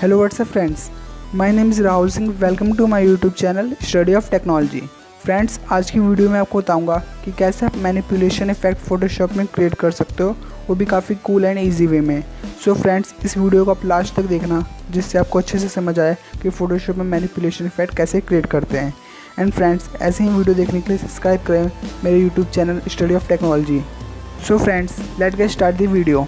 Hello, what's up friends? My name is Rahul Singh. Welcome to my YouTube channel Study of Technology. Friends, आज की video में आपको बताऊंगा कि कैसे आप मैनिपुलेशन इफेक्ट फोटोशॉप में क्रिएट कर सकते हो, वो भी काफ़ी कूल एंड इजी वे में। सो फ्रेंड्स, इस वीडियो को आप लास्ट तक देखना जिससे आपको अच्छे से समझ आए कि फोटोशॉप में मैनिपुलेशन इफेक्ट कैसे क्रिएट करते हैं। एंड फ्रेंड्स, ऐसे ही वीडियो देखने के लिए सब्सक्राइब करें मेरे YouTube channel study of technology. So friends, let get start the video.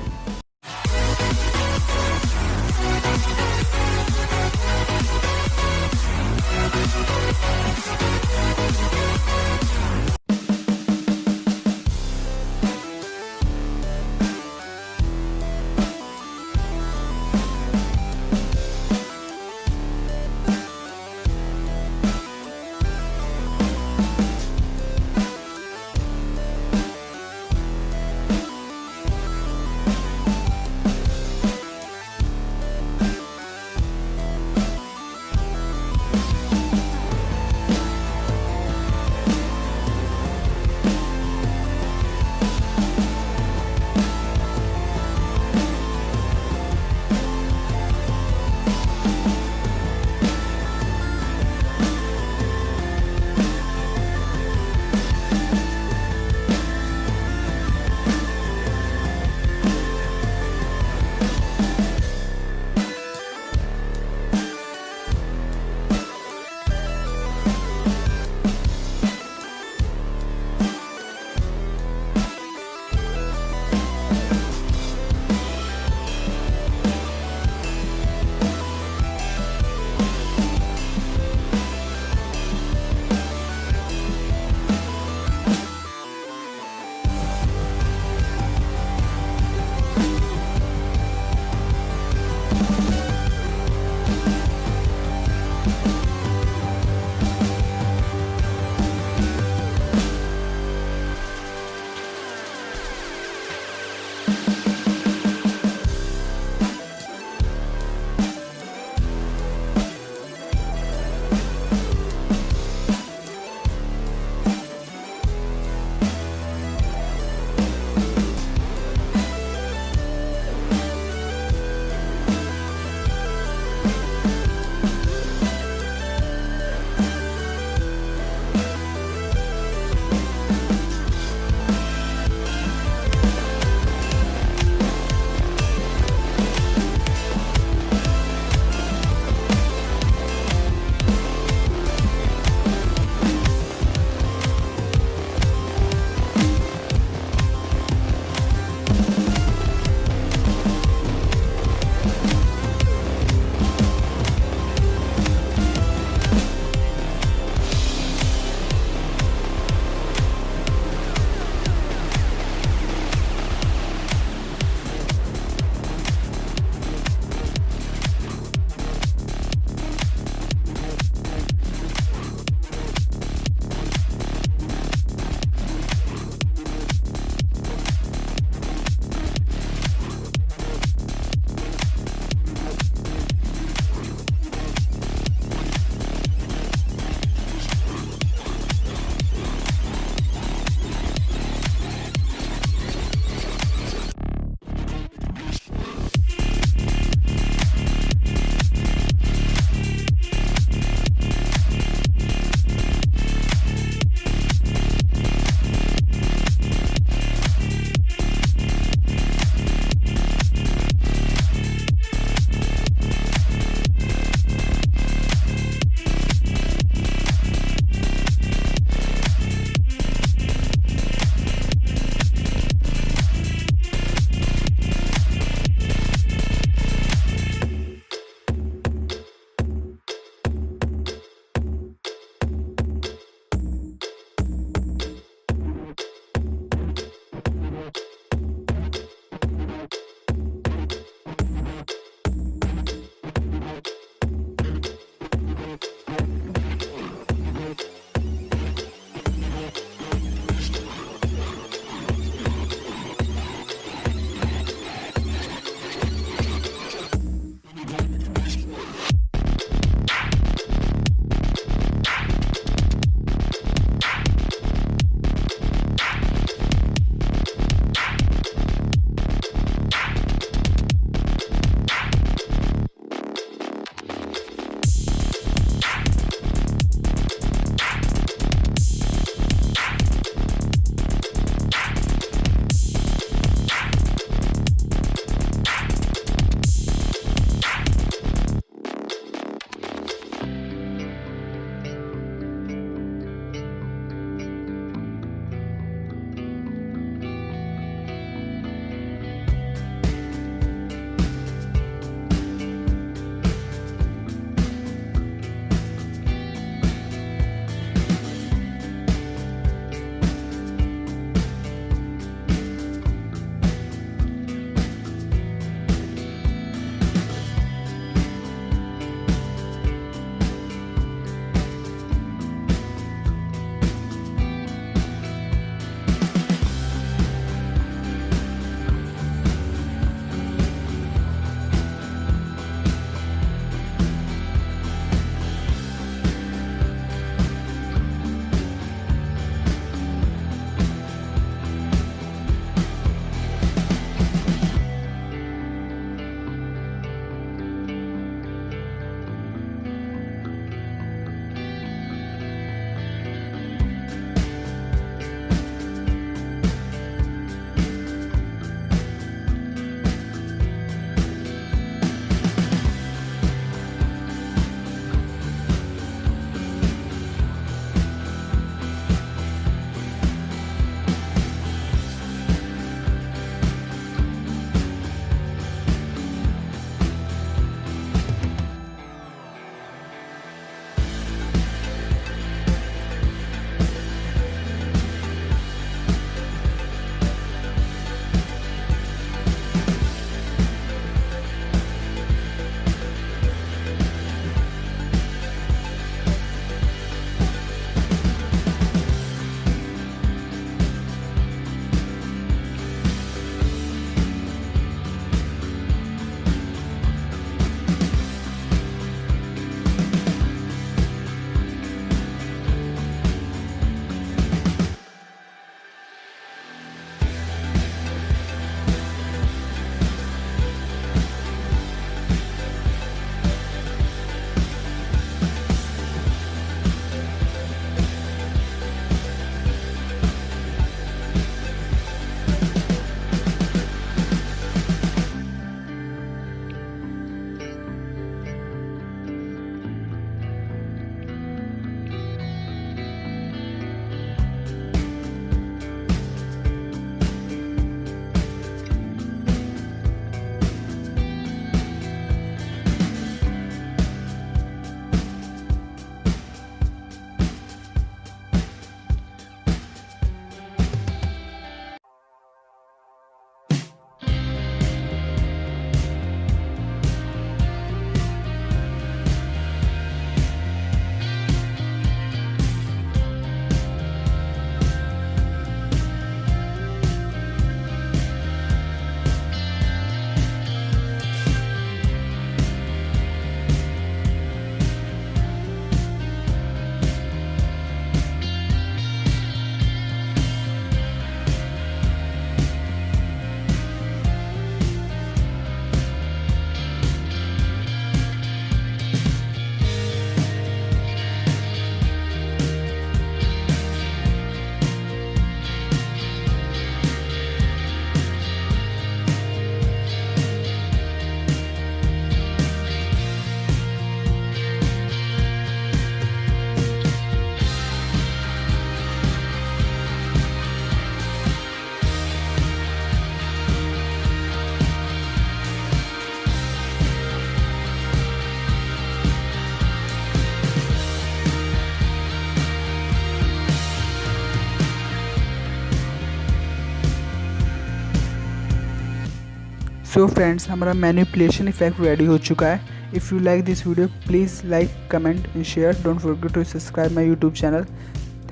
So friends, हमारा मैनिपुलेशन इफेक्ट रेडी हो चुका है। If you like this video please like, comment and share. Don't forget to subscribe my YouTube channel.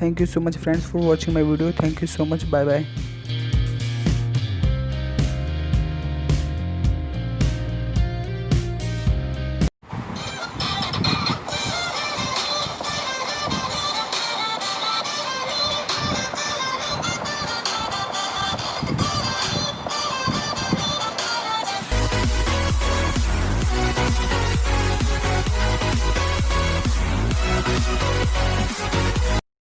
Thank you so much friends for watching my video. Thank you so much. Bye bye.